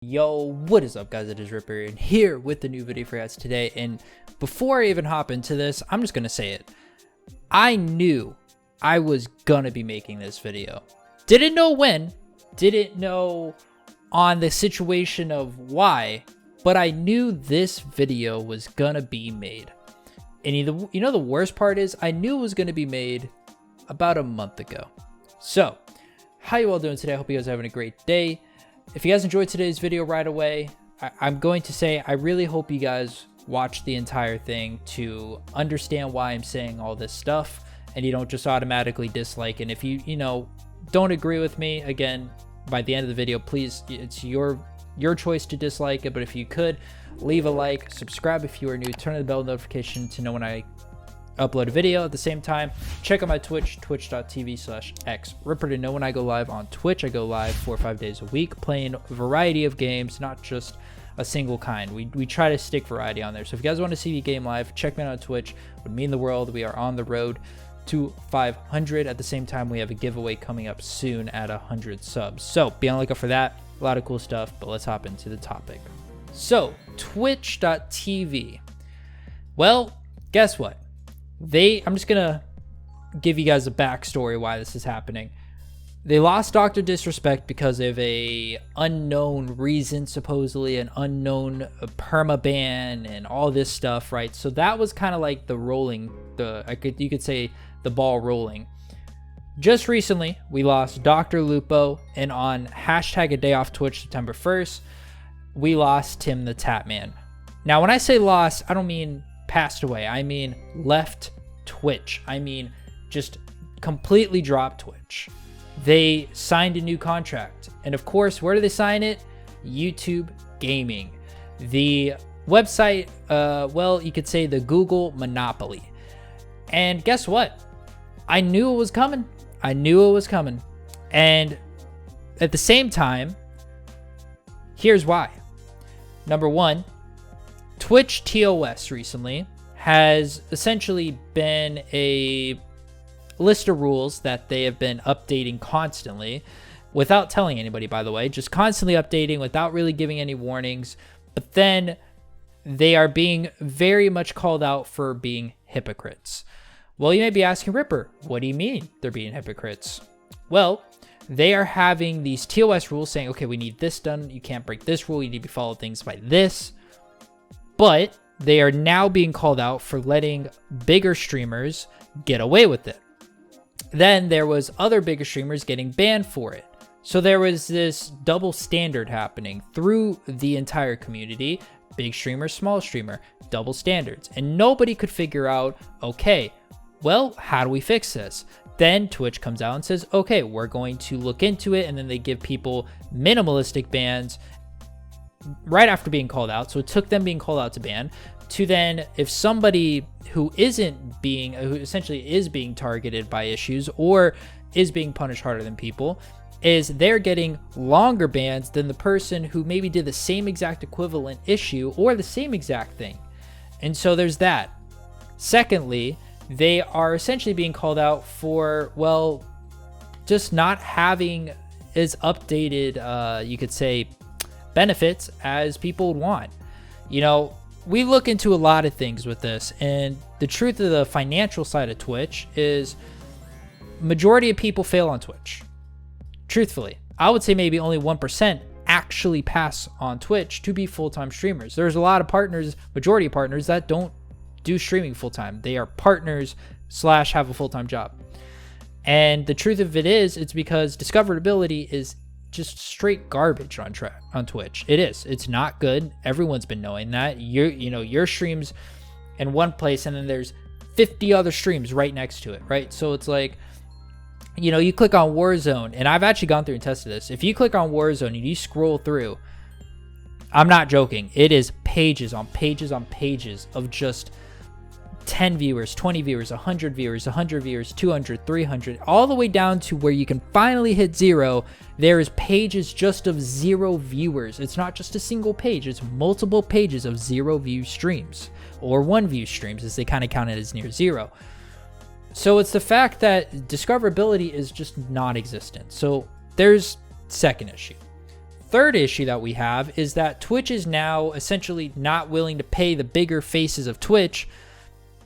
Yo, what is up, guys? It is Ripper and here with the new video for you guys today. And before I even hop into this, I'm just gonna say it. I knew I was gonna be making this video. Didn't know when, didn't know on the situation of why, but I knew this video was gonna be made. And you know the worst part is I knew it was gonna be made about a month ago. So, how you all doing today? I hope you guys are having a great day. If you guys enjoyed today's video right away, I'm going to say I really hope you guys watch the entire thing to understand why I'm saying all this stuff and you don't just automatically dislike. And if you don't agree with me, again, by the end of the video, please, it's your choice to dislike it. But if you could, leave a like, subscribe if you are new, turn on the bell notification to know when I upload a video. At the same time, check out my Twitch, twitch.tv/xripper to know when I go live on Twitch. I go live 4 or 5 days a week playing a variety of games, not just a single kind. We try to stick variety on there. So if you guys want to see the game live, check me out on Twitch. It would mean the world. We are on the road to 500. At the same time, we have a giveaway coming up soon at 100 subs. So be on the lookout for that. A lot of cool stuff, but let's hop into the topic. So twitch.tv. Well, guess what? I'm just gonna give you guys a backstory why this is happening. They lost Dr. Disrespect because of a unknown reason, supposedly an unknown permaban and all this stuff, right? So that was kind of like you could say the ball rolling. Just recently, we lost Dr. Lupo, and on hashtag a day off Twitch September 1st, we lost timthetatman. Now, when I say lost, I don't mean passed away. I mean left Twitch. I mean just completely dropped Twitch. They signed a new contract. And of course, where do they sign it? YouTube Gaming. The website, well, you could say the Google monopoly. And guess what? I knew it was coming. And at the same time, here's why. Number one, Twitch TOS recently has essentially been a list of rules that they have been updating constantly without telling anybody, by the way, just constantly updating without really giving any warnings. But then they are being very much called out for being hypocrites. Well, you may be asking, Ripper, what do you mean they're being hypocrites? Well, they are having these TOS rules saying, okay, we need this done. You can't break this rule. You need to follow things by this. But they are now being called out for letting bigger streamers get away with it. Then there was other bigger streamers getting banned for it. So there was this double standard happening through the entire community. Big streamer, small streamer, double standards. And nobody could figure out, okay, well, how do we fix this? Then Twitch comes out and says, okay, we're going to look into it. And then they give people minimalistic bans right after being called out. So it took them being called out to ban to then, if somebody who essentially is being targeted by issues or is being punished harder than people, is they're getting longer bans than the person who maybe did the same exact equivalent issue or the same exact thing. And so there's that. Secondly, they are essentially being called out for, well, just not having as updated, you could say, benefits as people would want. We look into a lot of things with this, and the truth of the financial side of Twitch is majority of people fail on Twitch. Truthfully, I would say maybe only 1% actually pass on Twitch to be full-time streamers. There's a lot of partners, majority of partners, that don't do streaming full-time. They are partners / have a full-time job. And the truth of it is, it's because discoverability is just straight garbage on Twitch. It is. It's not good. Everyone's been knowing that. Your streams in one place, and then there's 50 other streams right next to it, right? So it's like, you click on Warzone, and I've actually gone through and tested this. If you click on Warzone and you scroll through, I'm not joking, it is pages on pages on pages of just 10 viewers, 20 viewers, 100 viewers, 100 viewers, 200, 300, all the way down to where you can finally hit 0. There is pages just of 0 viewers. It's not just a single page. It's multiple pages of 0 view streams, or 1 view streams, as they kind of count it as near 0. So it's the fact that discoverability is just non-existent. So there's second issue. third issue that we have is that Twitch is now essentially not willing to pay the bigger faces of Twitch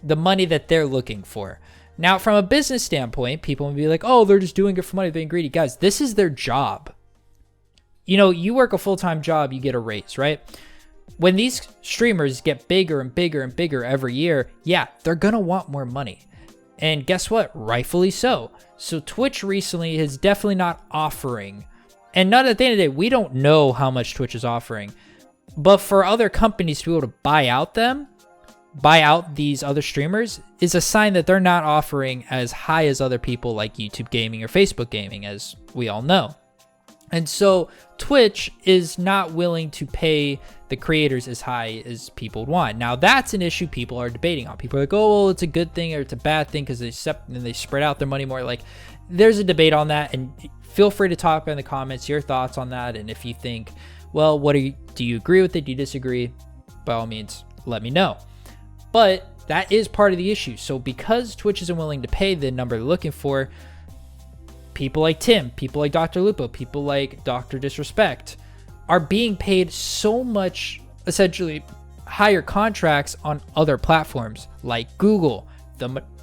the money that they're looking for. Now, from a business standpoint, people will be like, oh, they're just doing it for money, being greedy. Guys, this is their job. You know, you work a full-time job, you get a raise, right? When these streamers get bigger and bigger and bigger every year, yeah, they're going to want more money. And guess what? Rightfully so. So Twitch recently is definitely not offering. And not at the end of the day, we don't know how much Twitch is offering. But for other companies to be able to buy out these other streamers is a sign that they're not offering as high as other people like YouTube gaming or Facebook gaming, as we all know. And so Twitch is not willing to pay the creators as high as people want. Now, that's an issue people are debating on. People are like, oh, well, it's a good thing or it's a bad thing because they spread out their money more. Like, there's a debate on that, and feel free to talk in the comments your thoughts on that. And if you think, well, do you agree with it? Do you disagree? By all means, let me know. But that is part of the issue. So because Twitch isn't willing to pay the number they're looking for, people like Tim, people like Dr. Lupo, people like Dr. Disrespect are being paid so much, essentially higher contracts on other platforms like Google,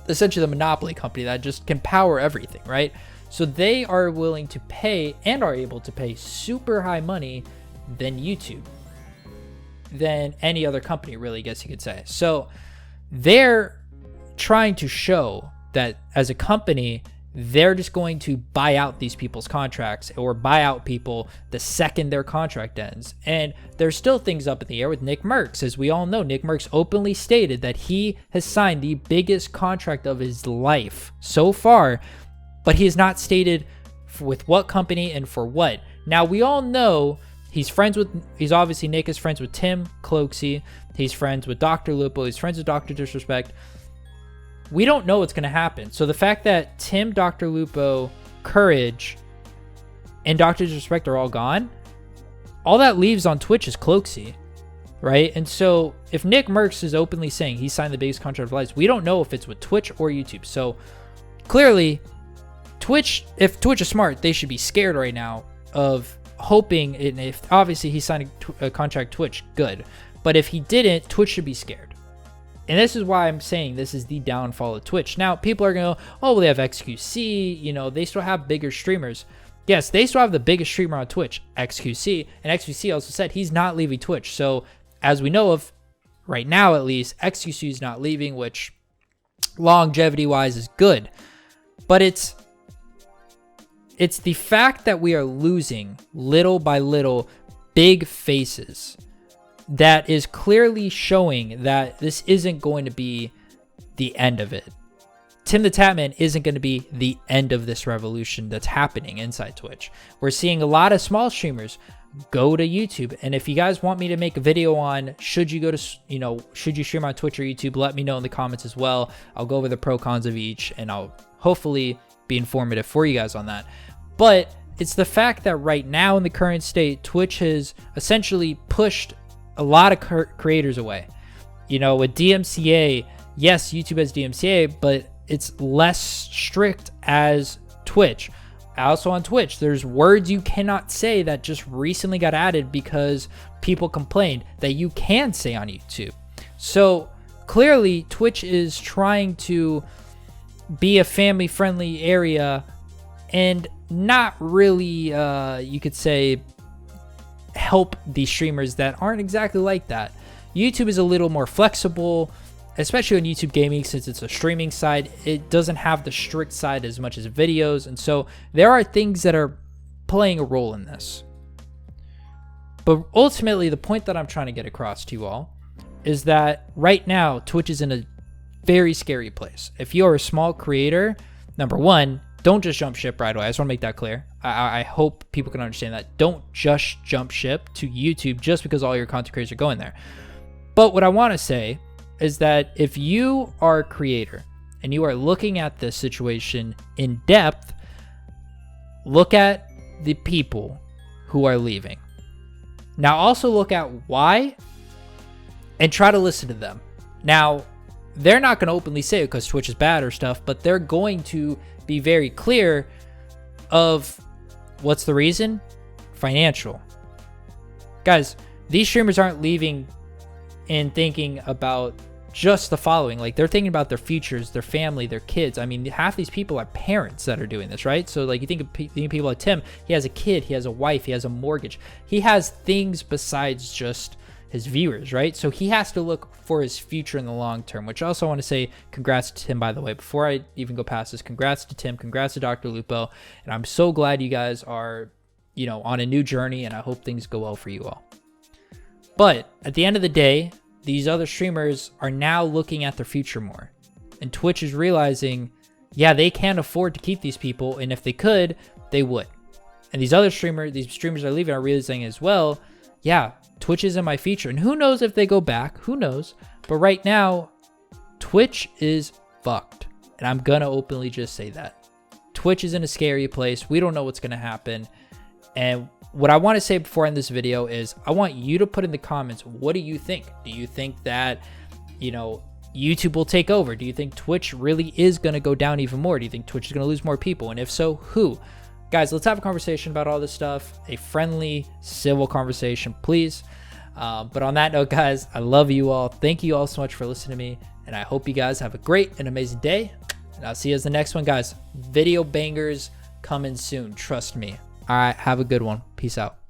essentially the monopoly company that just can power everything, right? So they are willing to pay and are able to pay super high money than YouTube, than any other company, really, I guess you could say. So they're trying to show that as a company, they're just going to buy out these people's contracts or buy out people the second their contract ends. And there's still things up in the air with Nick Merckx. As we all know, Nick Merckx openly stated that he has signed the biggest contract of his life so far, but he has not stated with what company and for what. Now, we all know he's obviously, Nick is friends with Tim Cloakzy. He's friends with Dr. Lupo. He's friends with Dr. Disrespect. We don't know what's going to happen. So the fact that Tim, Dr. Lupo, Courage, and Dr. Disrespect are all gone, all that leaves on Twitch is Cloakzy, right? And so if Nick Merckx is openly saying he signed the biggest contract of life, we don't know if it's with Twitch or YouTube. So clearly, if Twitch is smart, they should be scared right now of hoping, and if obviously he signed a contract Twitch, good. But if he didn't, Twitch should be scared. And this is why I'm saying this is the downfall of Twitch. Now, people are going to go, oh, well, they have XQC. You know, they still have bigger streamers. Yes, they still have the biggest streamer on Twitch, XQC. And XQC also said he's not leaving Twitch. So, as we know of, right now at least, XQC is not leaving, which longevity-wise is good. But it's the fact that we are losing little by little big faces that is clearly showing that this isn't going to be the end of it. timthetatman isn't going to be the end of this revolution that's happening inside Twitch. We're seeing a lot of small streamers go to YouTube. And if you guys want me to make a video on should you stream on Twitch or YouTube, let me know in the comments as well. I'll go over the pro cons of each, and I'll hopefully be informative for you guys on that. But it's the fact that right now in the current state, Twitch has essentially pushed a lot of creators away. You know, with DMCA, yes, YouTube has DMCA, but it's less strict as Twitch. Also on Twitch, there's words you cannot say that just recently got added because people complained that you can say on YouTube. So clearly, Twitch is trying to be a family-friendly area and not really, you could say, help these streamers that aren't exactly like that. YouTube is a little more flexible, especially on YouTube gaming, since it's a streaming side. It doesn't have the strict side as much as videos, and so there are things that are playing a role in this. But ultimately, the point that I'm trying to get across to you all is that right now, Twitch is in a very scary place. If you're a small creator, number one, don't just jump ship right away. I just want to make that clear. I hope people can understand that. Don't just jump ship to YouTube just because all your content creators are going there. But what I want to say is that if you are a creator and you are looking at this situation in depth, look at the people who are leaving. Now also look at why and try to listen to them. Now, they're not going to openly say it because Twitch is bad or stuff, but they're going to be very clear of what's the reason? Financial. guys, these streamers aren't leaving and thinking about just the following. Like, they're thinking about their futures, their family, their kids. I mean, half these people are parents that are doing this, right? So like, you think of people like Tim, he has a kid, he has a wife, he has a mortgage, he has things besides just his viewers, right? So he has to look for his future in the long term, which I also want to say congrats to Tim, by the way. Before I even go past this, congrats to Tim, congrats to Dr. Lupo, and I'm so glad you guys are, you know, on a new journey, and I hope things go well for you all. But at the end of the day, these other streamers are now looking at their future more, and Twitch is realizing, yeah, they can't afford to keep these people, and if they could, they would. And these streamers are leaving are realizing as well, yeah, Twitch isn't my future. And who knows if they go back, who knows? But right now, Twitch is fucked. And I'm gonna openly just say that. Twitch is in a scary place. We don't know what's gonna happen. And what I want to say before I end this video is I want you to put in the comments, what do you think? Do you think that, you know, YouTube will take over? Do you think Twitch really is going to go down even more? Do you think Twitch is going to lose more people? And if so, who? Guys, let's have a conversation about all this stuff. A friendly, civil conversation, please. But on that note, guys, I love you all. Thank you all so much for listening to me. And I hope you guys have a great and amazing day. And I'll see you as the next one, guys. Video bangers coming soon. Trust me. All right, have a good one. Peace out.